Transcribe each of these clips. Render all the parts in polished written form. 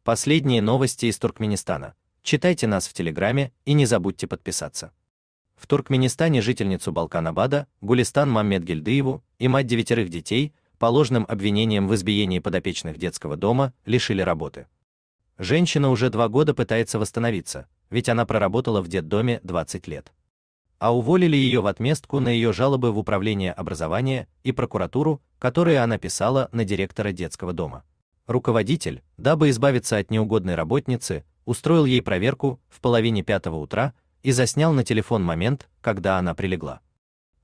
Последние новости из Туркменистана. Читайте нас в Телеграме и не забудьте подписаться. В Туркменистане жительницу Балкан-Абада, Гулистан Маммедгильдыеву и мать 9 детей, по ложным обвинениям в избиении подопечных детского дома, лишили работы. Женщина уже 2 года пытается восстановиться, ведь она проработала в детдоме 20 лет. А уволили ее в отместку на ее жалобы в управление образования и прокуратуру, которые она писала на директора детского дома. Руководитель, дабы избавиться от неугодной работницы, устроил ей проверку в половине 5 утра и заснял на телефон момент, когда она прилегла.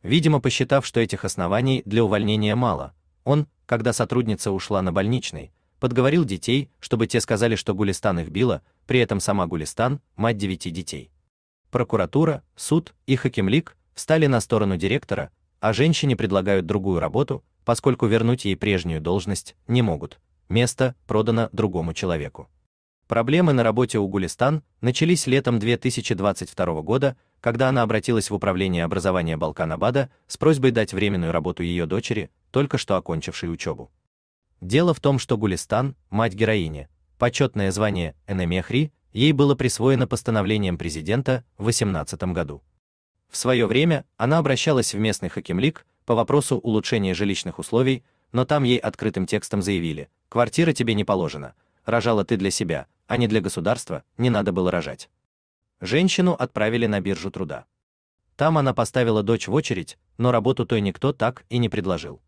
Видимо, посчитав, что этих оснований для увольнения мало, он, когда сотрудница ушла на больничный, подговорил детей, чтобы те сказали, что Гулистан их била, при этом сама Гулистан – мать 9 детей. Прокуратура, суд и хакимлик встали на сторону директора, а женщине предлагают другую работу, поскольку вернуть ей прежнюю должность не могут. Место продано другому человеку. Проблемы на работе у Гулистан начались летом 2022 года, когда она обратилась в управление образования Балкан-Абада с просьбой дать временную работу ее дочери, только что окончившей учебу. Дело в том, что Гулистан, мать героини, почетное звание Энемехри, ей было присвоено постановлением президента в 2018 году. В свое время она обращалась в местный хакимлик по вопросу улучшения жилищных условий, но там ей открытым текстом заявили: «Квартира тебе не положена, рожала ты для себя, а не для государства, не надо было рожать». Женщину отправили на биржу труда. Там она поставила дочь в очередь, но работу той никто так и не предложил.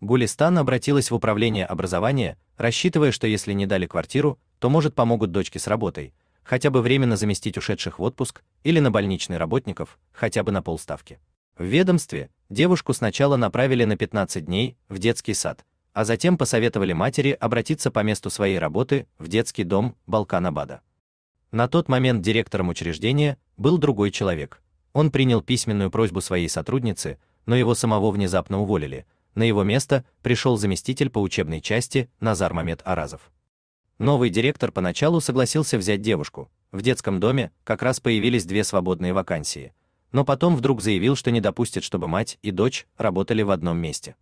Гулистан обратилась в управление образования, рассчитывая, что если не дали квартиру, то, может, помогут дочке с работой, хотя бы временно заместить ушедших в отпуск или на больничный работников, хотя бы на полставки. В ведомстве девушку сначала направили на 15 дней в детский сад, а затем посоветовали матери обратиться по месту своей работы в детский дом Балкан-Абада. На тот момент директором учреждения был другой человек. Он принял письменную просьбу своей сотрудницы, но его самого внезапно уволили. На его место пришел заместитель по учебной части Назар Мамед Аразов. Новый директор поначалу согласился взять девушку. В детском доме как раз появились 2 свободные вакансии, но потом вдруг заявил, что не допустит, чтобы мать и дочь работали в одном месте.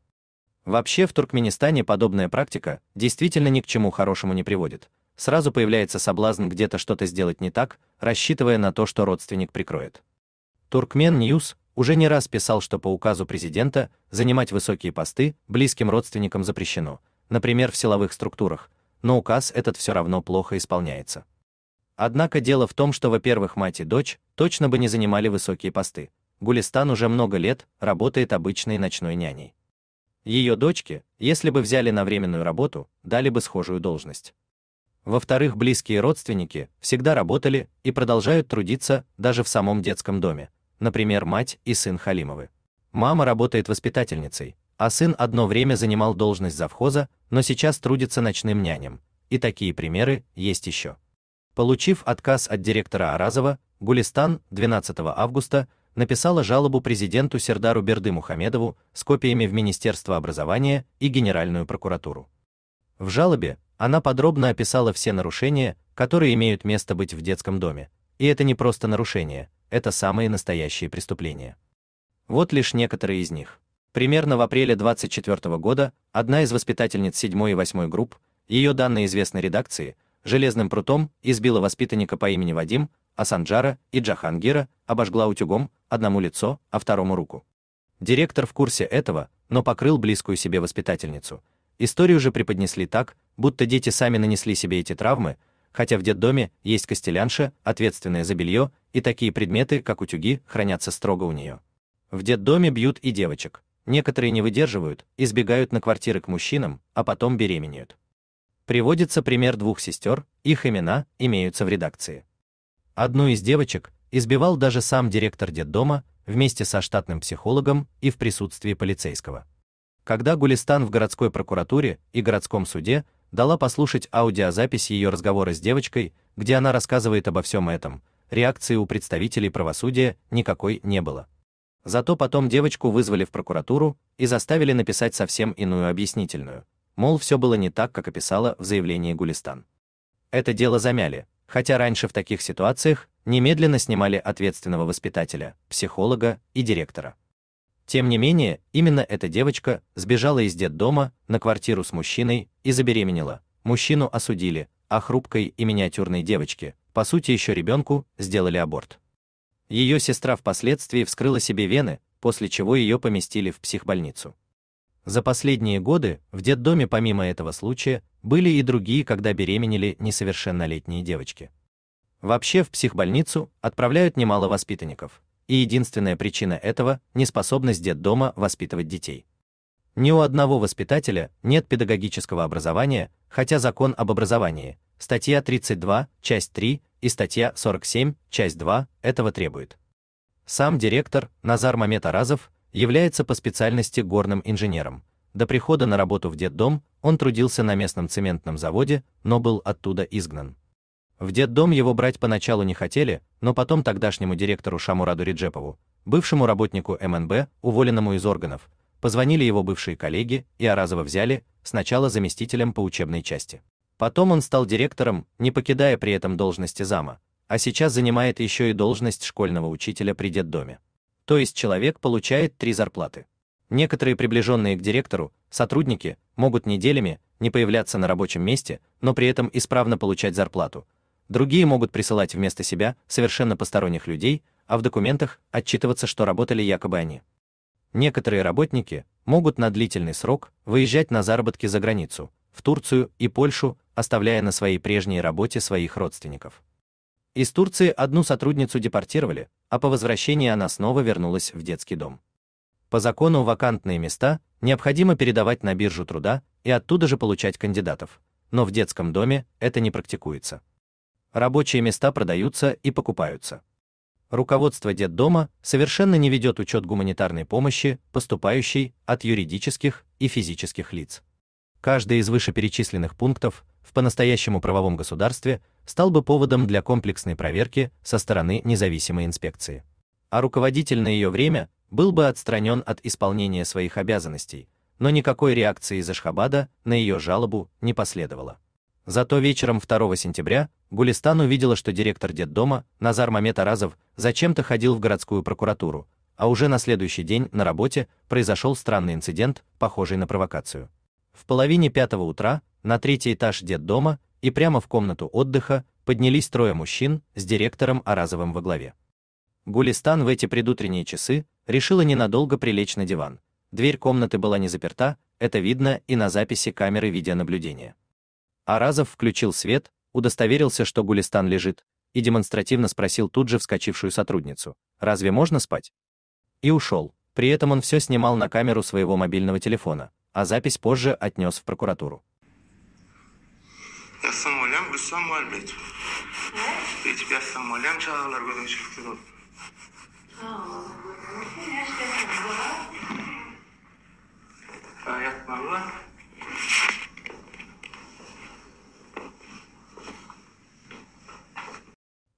Вообще в Туркменистане подобная практика действительно ни к чему хорошему не приводит. Сразу появляется соблазн где-то что-то сделать не так, рассчитывая на то, что родственник прикроет. Туркмен Ньюс уже не раз писал, что по указу президента занимать высокие посты близким родственникам запрещено, например, в силовых структурах, но указ этот все равно плохо исполняется. Однако дело в том, что, во-первых, мать и дочь точно бы не занимали высокие посты. Гулистан уже много лет работает обычной ночной няней. Ее дочке, если бы взяли на временную работу, дали бы схожую должность. Во-вторых, близкие родственники всегда работали и продолжают трудиться даже в самом детском доме. Например, мать и сын Халимовы. Мама работает воспитательницей, а сын одно время занимал должность завхоза, но сейчас трудится ночным няням. И такие примеры есть еще. Получив отказ от директора Аразова, Гулистан 12 августа написала жалобу президенту Сердару Бердымухамедову с копиями в Министерство образования и Генеральную прокуратуру. В жалобе она подробно описала все нарушения, которые имеют место быть в детском доме. И это не просто нарушения, это самые настоящие преступления. Вот лишь некоторые из них. Примерно в апреле 2024 года одна из воспитательниц 7 и 8 групп, ее данные известной редакции, железным прутом избила воспитанника по имени Вадим, а Санджара и Джахангира обожгла утюгом, одному лицо, а второму руку. Директор в курсе этого, но покрыл близкую себе воспитательницу. Историю же преподнесли так, будто дети сами нанесли себе эти травмы, хотя в детдоме есть костелянша, ответственная за белье, и такие предметы, как утюги, хранятся строго у нее. В детдоме бьют и девочек. Некоторые не выдерживают, избегают на квартиры к мужчинам, а потом беременеют. Приводится пример 2 сестер, их имена имеются в редакции. Одну из девочек избивал даже сам директор детдома вместе со штатным психологом и в присутствии полицейского. Когда Гулистан в городской прокуратуре и городском суде дала послушать аудиозапись ее разговора с девочкой, где она рассказывает обо всем этом, реакции у представителей правосудия никакой не было. Зато потом девочку вызвали в прокуратуру и заставили написать совсем иную объяснительную, мол, все было не так, как описала в заявлении Гулистан. Это дело замяли, хотя раньше в таких ситуациях немедленно снимали ответственного воспитателя, психолога и директора. Тем не менее, именно эта девочка сбежала из детдома на квартиру с мужчиной и забеременела. Мужчину осудили, а хрупкой и миниатюрной девочке, по сути еще ребенку, сделали аборт. Ее сестра впоследствии вскрыла себе вены, после чего ее поместили в психбольницу. За последние годы в детдоме помимо этого случая были и другие, когда беременели несовершеннолетние девочки. Вообще в психбольницу отправляют немало воспитанников, и единственная причина этого – неспособность детдома воспитывать детей. Ни у одного воспитателя нет педагогического образования, хотя закон об образовании, статья 32, часть 3 и статья 47, часть 2 этого требует. Сам директор Назар Мамед Аразов является по специальности горным инженером. До прихода на работу в детдом он трудился на местном цементном заводе, но был оттуда изгнан. В детдом его брать поначалу не хотели, но потом тогдашнему директору Шамураду Реджепову, бывшему работнику МНБ, уволенному из органов, позвонили его бывшие коллеги, и Аразова взяли, сначала заместителем по учебной части. Потом он стал директором, не покидая при этом должности зама, а сейчас занимает еще и должность школьного учителя при детдоме. То есть человек получает 3 зарплаты. Некоторые приближенные к директору, сотрудники, могут неделями не появляться на рабочем месте, но при этом исправно получать зарплату. Другие могут присылать вместо себя совершенно посторонних людей, а в документах отчитываться, что работали якобы они. Некоторые работники могут на длительный срок выезжать на заработки за границу, в Турцию и Польшу, оставляя на своей прежней работе своих родственников. Из Турции одну сотрудницу депортировали, а по возвращении она снова вернулась в детский дом. По закону вакантные места необходимо передавать на биржу труда и оттуда же получать кандидатов, но в детском доме это не практикуется. Рабочие места продаются и покупаются. Руководство детдома совершенно не ведет учет гуманитарной помощи, поступающей от юридических и физических лиц. Каждый из вышеперечисленных пунктов в по-настоящему правовом государстве стал бы поводом для комплексной проверки со стороны независимой инспекции. А руководитель на ее время был бы отстранен от исполнения своих обязанностей, но никакой реакции из Ашхабада на ее жалобу не последовало. Зато вечером 2 сентября Гулистан увидела, что директор детдома Назар Мамед Аразов зачем-то ходил в городскую прокуратуру, а уже на следующий день на работе произошел странный инцидент, похожий на провокацию. В половине 5 утра на 3-й этаж детдома и прямо в комнату отдыха поднялись 3 мужчин с директором Аразовым во главе. Гулистан в эти предутренние часы решила ненадолго прилечь на диван. Дверь комнаты была не заперта, это видно и на записи камеры видеонаблюдения. Аразов включил свет, удостоверился, что Гулистан лежит, и демонстративно спросил тут же вскочившую сотрудницу: «Разве можно спать?» И ушел. При этом он все снимал на камеру своего мобильного телефона, а запись позже отнес в прокуратуру.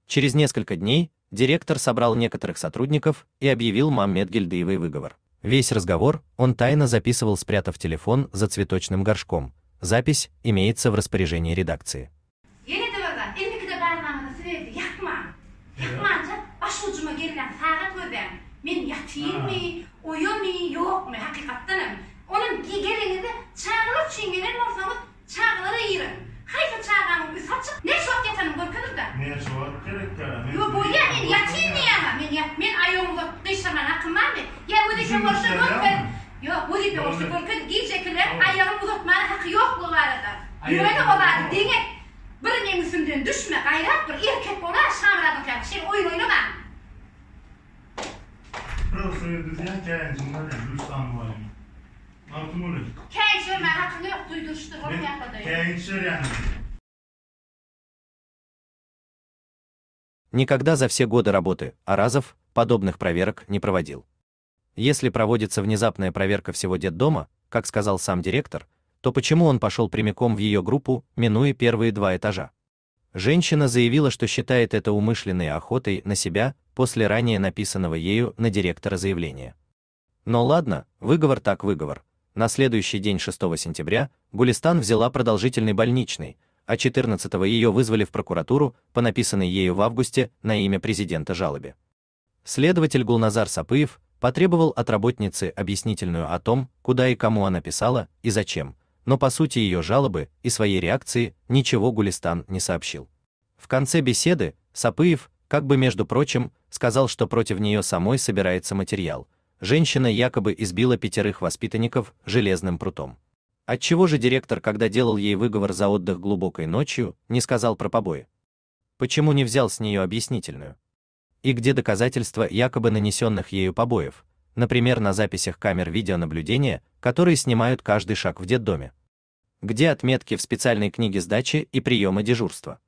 Через несколько дней директор собрал некоторых сотрудников и объявил Маммед Гильдыевой выговор. Весь разговор он тайно записывал, спрятав телефон за цветочным горшком. Запись имеется в распоряжении редакции. Никогда за все годы работы Аразов подобных проверок не проводил. Если проводится внезапная проверка всего детдома, как сказал сам директор, то почему он пошел прямиком в ее группу, минуя первые 2 этажа? Женщина заявила, что считает это умышленной охотой на себя после ранее написанного ею на директора заявления. Но ладно, выговор так выговор. На следующий день 6 сентября Гулистан взяла продолжительный больничный, а 14-го ее вызвали в прокуратуру по написанной ею в августе на имя президента жалобе. Следователь Гулназар Сапыев потребовал от работницы объяснительную о том, куда и кому она писала и зачем, но по сути ее жалобы и своей реакции ничего Гулистан не сообщил. В конце беседы Сапыев, как бы между прочим, сказал, что против нее самой собирается материал. Женщина якобы избила 5 воспитанников железным прутом. Отчего же директор, когда делал ей выговор за отдых глубокой ночью, не сказал про побои? Почему не взял с нее объяснительную? И где доказательства якобы нанесенных ею побоев, например, на записях камер видеонаблюдения, которые снимают каждый шаг в детдоме? Где отметки в специальной книге сдачи и приема дежурства?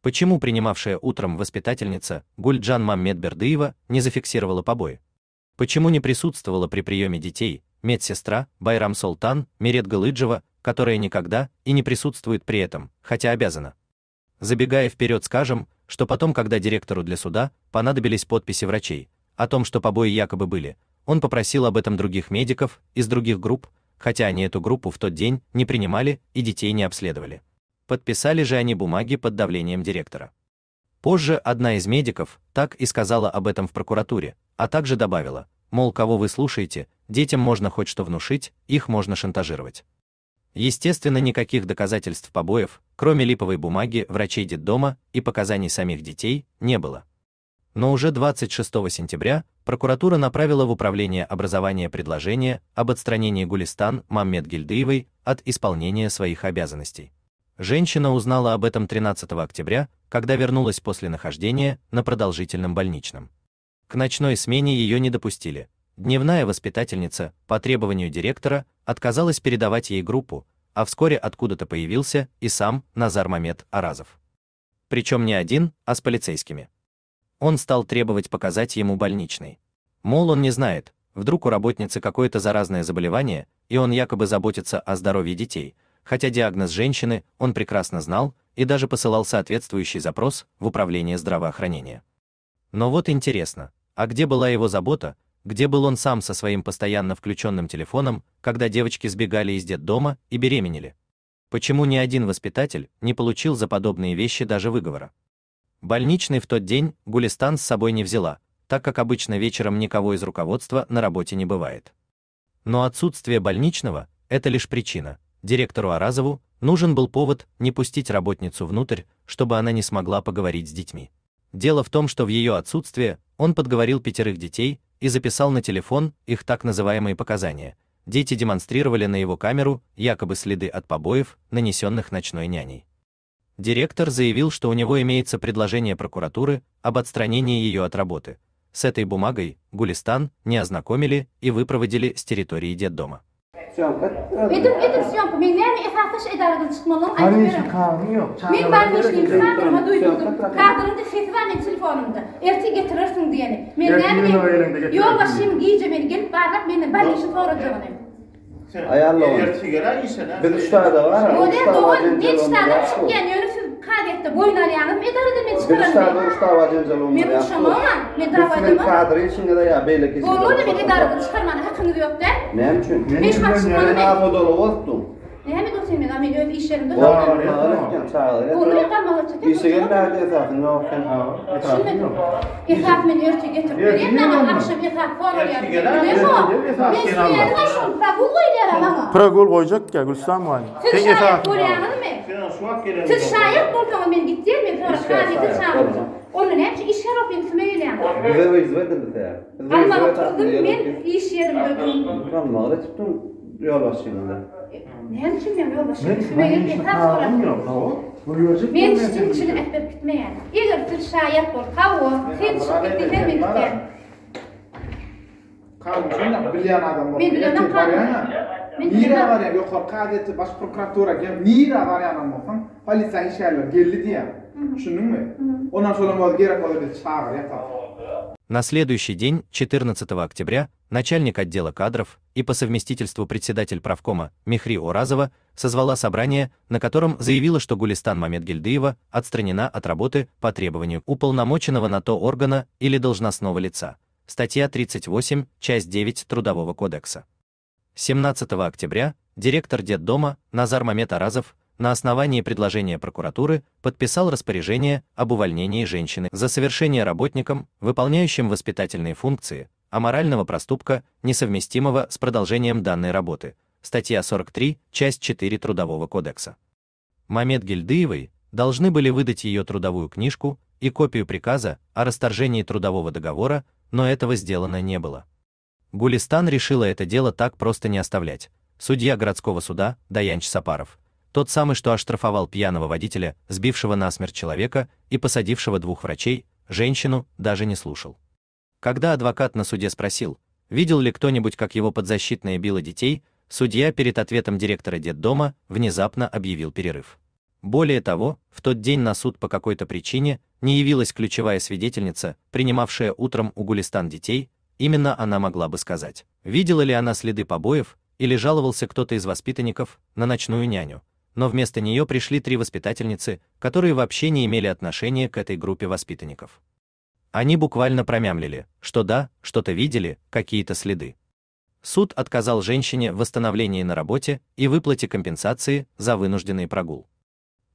Почему принимавшая утром воспитательница Гульджан Маммедбердыева не зафиксировала побои? Почему не присутствовала при приеме детей медсестра Байрам Солтан Мирет Галыджева, которая никогда и не присутствует при этом, хотя обязана? Забегая вперед, скажем, что потом, когда директору для суда понадобились подписи врачей о том, что побои якобы были, он попросил об этом других медиков из других групп, хотя они эту группу в тот день не принимали и детей не обследовали. Подписали же они бумаги под давлением директора. Позже одна из медиков так и сказала об этом в прокуратуре, а также добавила, мол, кого вы слушаете, детям можно хоть что внушить, их можно шантажировать. Естественно, никаких доказательств побоев, кроме липовой бумаги врачей детдома и показаний самих детей, не было. Но уже 26 сентября прокуратура направила в Управление образования предложение об отстранении Гулистан Маммедгильдыевой от исполнения своих обязанностей. Женщина узнала об этом 13 октября, когда вернулась после нахождения на продолжительном больничном. К ночной смене ее не допустили. Дневная воспитательница, по требованию директора, отказалась передавать ей группу, а вскоре откуда-то появился и сам Назар Мамед Аразов. Причем не один, а с полицейскими. Он стал требовать показать ему больничный. Мол, он не знает, вдруг у работницы какое-то заразное заболевание, и он якобы заботится о здоровье детей, хотя диагноз женщины он прекрасно знал и даже посылал соответствующий запрос в Управление здравоохранения. Но вот интересно, а где была его забота, где был он сам со своим постоянно включенным телефоном, когда девочки сбегали из детдома и беременели? Почему ни один воспитатель не получил за подобные вещи даже выговора? Больничный в тот день Гулистан с собой не взяла, так как обычно вечером никого из руководства на работе не бывает. Но отсутствие больничного – это лишь причина. Директору Аразову нужен был повод не пустить работницу внутрь, чтобы она не смогла поговорить с детьми. Дело в том, что в ее отсутствие он подговорил 5 детей и записал на телефон их так называемые показания. Дети демонстрировали на его камеру якобы следы от побоев, нанесенных ночной няней. Директор заявил, что у него имеется предложение прокуратуры об отстранении ее от работы. С этой бумагой Гулистан не ознакомили и выпроводили с территории детдома. Yani götürmeyin ama öyle iş yerinde. Olur ya kalmalı çeker. İşe gelmedi etrafında yok. Etrafımın örtü getirip vereyim. Ben akşam etraf falan yapıyorum. Pragol koyacak ya Gülistan mı? Siz şayet koruyanız mı? Siz şayet buradan ben gittim mi? Sonra kazeti çağıracağım. Onun hepsi iş yer opayım söyleyen. Bize o izledim de. Ama kızım ben iş yerimde durdum. Kalmalı çıktım yol başında. Ne için ben yol başında? Söyleyen etraf sonra. Men için için etmek bitmeyen. Eğer siz şayet bol kavu, hiç bittiğinde mi gittim? Kavu bilyen adam var. Men bilemem kavu. Nira var ya, yok kadeti baş prokuratura gel. Nira var ya anamın. Polisa işlerler geldi diye. Düşündün mü? Ondan sonra var gerek olur bir çağır yapar. На следующий день, 14 октября, начальник отдела кадров и по совместительству председатель правкома Мехри Оразова созвала собрание, на котором заявила, что Гулистан Маммедгильдыева отстранена от работы по требованию уполномоченного на то органа или должностного лица. Статья 38, часть 9 Трудового кодекса. 17 октября директор детдома Назар Мамед Аразов на основании предложения прокуратуры подписал распоряжение об увольнении женщины за совершение работником, выполняющим воспитательные функции, аморального проступка, несовместимого с продолжением данной работы, статья 43, часть 4 Трудового кодекса. Мамед Гильдыевой должны были выдать ее трудовую книжку и копию приказа о расторжении трудового договора, но этого сделано не было. Гулистан решила это дело так просто не оставлять. Судья городского суда Даянч Сапаров, тот самый, что оштрафовал пьяного водителя, сбившего насмерть человека и посадившего 2 врачей, женщину даже не слушал. Когда адвокат на суде спросил, видел ли кто-нибудь, как его подзащитная била детей, судья перед ответом директора детдома внезапно объявил перерыв. Более того, в тот день на суд по какой-то причине не явилась ключевая свидетельница, принимавшая утром у Гулистан детей. Именно она могла бы сказать, видела ли она следы побоев или жаловался кто-то из воспитанников на ночную няню, но вместо нее пришли 3 воспитательницы, которые вообще не имели отношения к этой группе воспитанников. Они буквально промямлили, что да, что-то видели, какие-то следы. Суд отказал женщине в восстановлении на работе и выплате компенсации за вынужденный прогул.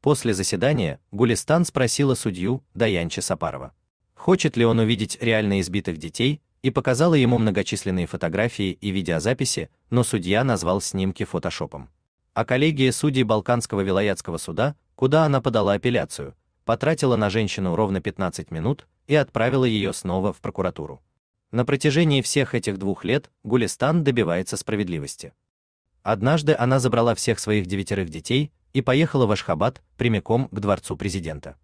После заседания Гулистан спросила судью Даянча Сапарова, хочет ли он увидеть реально избитых детей, и показала ему многочисленные фотографии и видеозаписи, но судья назвал снимки фотошопом. А коллегия судей Балканского вилаятского суда, куда она подала апелляцию, потратила на женщину ровно 15 минут и отправила ее снова в прокуратуру. На протяжении всех этих 2 лет Гулистан добивается справедливости. Однажды она забрала всех своих 9 детей и поехала в Ашхабад прямиком к дворцу президента.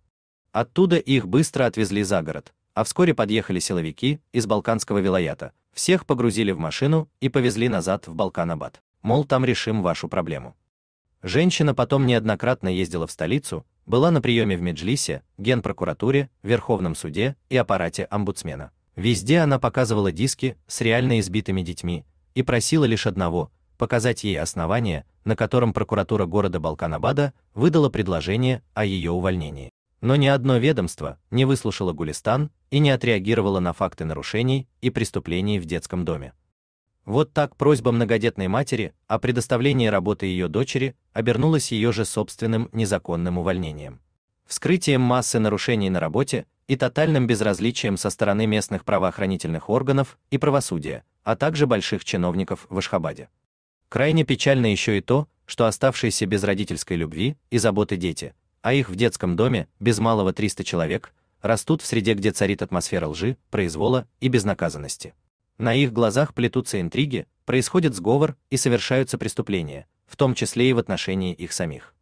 Оттуда их быстро отвезли за город, а вскоре подъехали силовики из Балканского вилаята, всех погрузили в машину и повезли назад в Балканабад, мол, там решим вашу проблему. Женщина потом неоднократно ездила в столицу, была на приеме в Меджлисе, Генпрокуратуре, Верховном суде и аппарате омбудсмена. Везде она показывала диски с реально избитыми детьми и просила лишь одного – показать ей основание, на котором прокуратура города Балканабада выдала предложение о ее увольнении. Но ни одно ведомство не выслушало Гулистан и не отреагировало на факты нарушений и преступлений в детском доме. Вот так просьба многодетной матери о предоставлении работы ее дочери обернулась ее же собственным незаконным увольнением. Вскрытием массы нарушений на работе и тотальным безразличием со стороны местных правоохранительных органов и правосудия, а также больших чиновников в Ашхабаде. Крайне печально еще и то, что оставшиеся без родительской любви и заботы дети, а их в детском доме без малого 300 человек, растут в среде, где царит атмосфера лжи, произвола и безнаказанности. На их глазах плетутся интриги, происходит сговор и совершаются преступления, в том числе и в отношении их самих.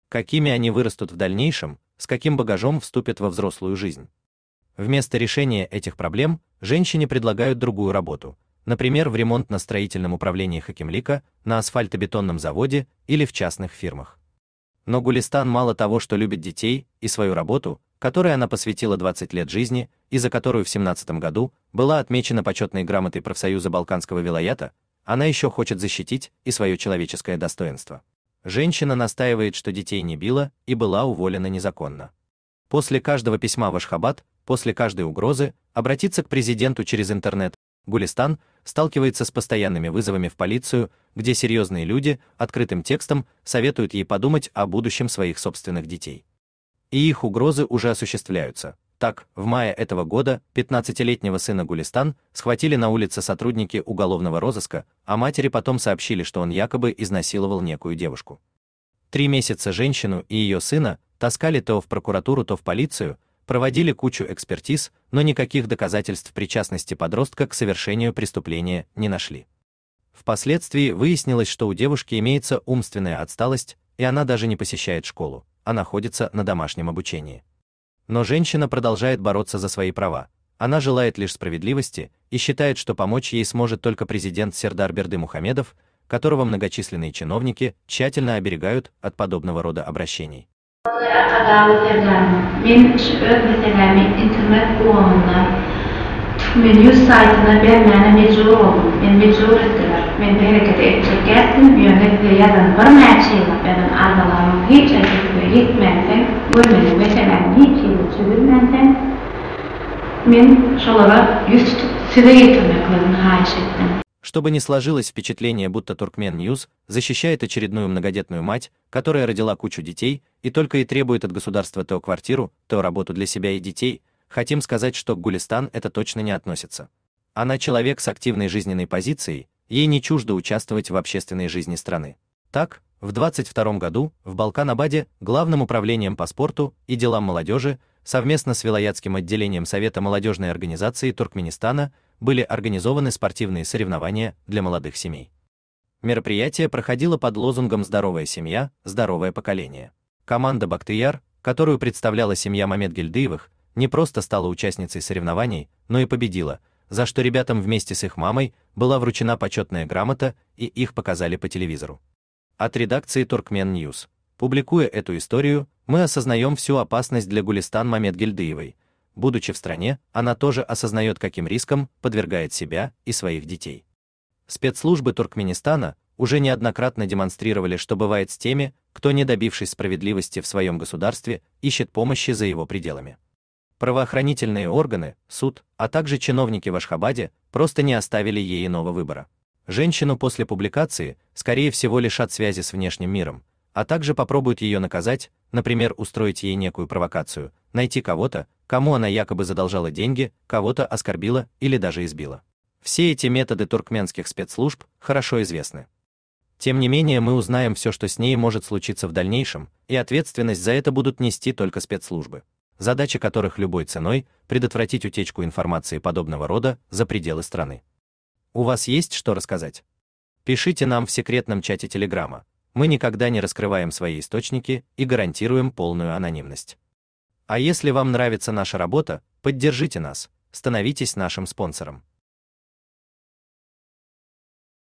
Какими они вырастут в дальнейшем, с каким багажом вступят во взрослую жизнь. Вместо решения этих проблем женщине предлагают другую работу, например, в ремонтно-строительном управлении Хакимлика, на асфальтобетонном заводе или в частных фирмах. Но Гулистан мало того, что любит детей и свою работу, которой она посвятила 20 лет жизни и за которую в 2017 году была отмечена почетной грамотой профсоюза Балканского вилаята, она еще хочет защитить и свое человеческое достоинство. Женщина настаивает, что детей не била и была уволена незаконно. После каждого письма в Ашхабад, после каждой угрозы обратиться к президенту через интернет, Гулистан сталкивается с постоянными вызовами в полицию, где серьезные люди открытым текстом советуют ей подумать о будущем своих собственных детей. И их угрозы уже осуществляются. Так, в мае этого года 15-летнего сына Гулистан схватили на улице сотрудники уголовного розыска, а матери потом сообщили, что он якобы изнасиловал некую девушку. 3 месяца женщину и ее сына таскали то в прокуратуру, то в полицию, проводили кучу экспертиз, но никаких доказательств причастности подростка к совершению преступления не нашли. Впоследствии выяснилось, что у девушки имеется умственная отсталость, и она даже не посещает школу, а находится на домашнем обучении. Но женщина продолжает бороться за свои права. Она желает лишь справедливости и считает, что помочь ей сможет только президент Сердар Бердымухамедов, которого многочисленные чиновники тщательно оберегают от подобного рода обращений. Чтобы не сложилось впечатление, будто Туркмен Ньюс защищает очередную многодетную мать, которая родила кучу детей и только и требует от государства то квартиру, то работу для себя и детей, хотим сказать, что к Гулистан это точно не относится. Она человек с активной жизненной позицией, ей не чуждо участвовать в общественной жизни страны. Так, в 22 году в Балкан-Абаде Главным управлением по спорту и делам молодежи совместно с Вилаятским отделением Совета молодежной организации Туркменистана были организованы спортивные соревнования для молодых семей. Мероприятие проходило под лозунгом «Здоровая семья, здоровое поколение». Команда «Бактыяр», которую представляла семья Мамедгильдыевых, не просто стала участницей соревнований, но и победила, за что ребятам вместе с их мамой была вручена почетная грамота и их показали по телевизору. От редакции Turkmen News. Публикуя эту историю, мы осознаем всю опасность для Гулистан Мамедгильдыевой. Будучи в стране, она тоже осознает, каким риском подвергает себя и своих детей. Спецслужбы Туркменистана уже неоднократно демонстрировали, что бывает с теми, кто, не добившись справедливости в своем государстве, ищет помощи за его пределами. Правоохранительные органы, суд, а также чиновники в Ашхабаде просто не оставили ей иного выбора. Женщину после публикации, скорее всего, лишат связи с внешним миром, а также попробуют ее наказать, например, устроить ей некую провокацию, найти кого-то, кому она якобы задолжала деньги, кого-то оскорбила или даже избила. Все эти методы туркменских спецслужб хорошо известны. Тем не менее, мы узнаем все, что с ней может случиться в дальнейшем, и ответственность за это будут нести только спецслужбы, задача которых любой ценой предотвратить утечку информации подобного рода за пределы страны. У вас есть что рассказать? Пишите нам в секретном чате Телеграма. Мы никогда не раскрываем свои источники и гарантируем полную анонимность. А если вам нравится наша работа, поддержите нас, становитесь нашим спонсором.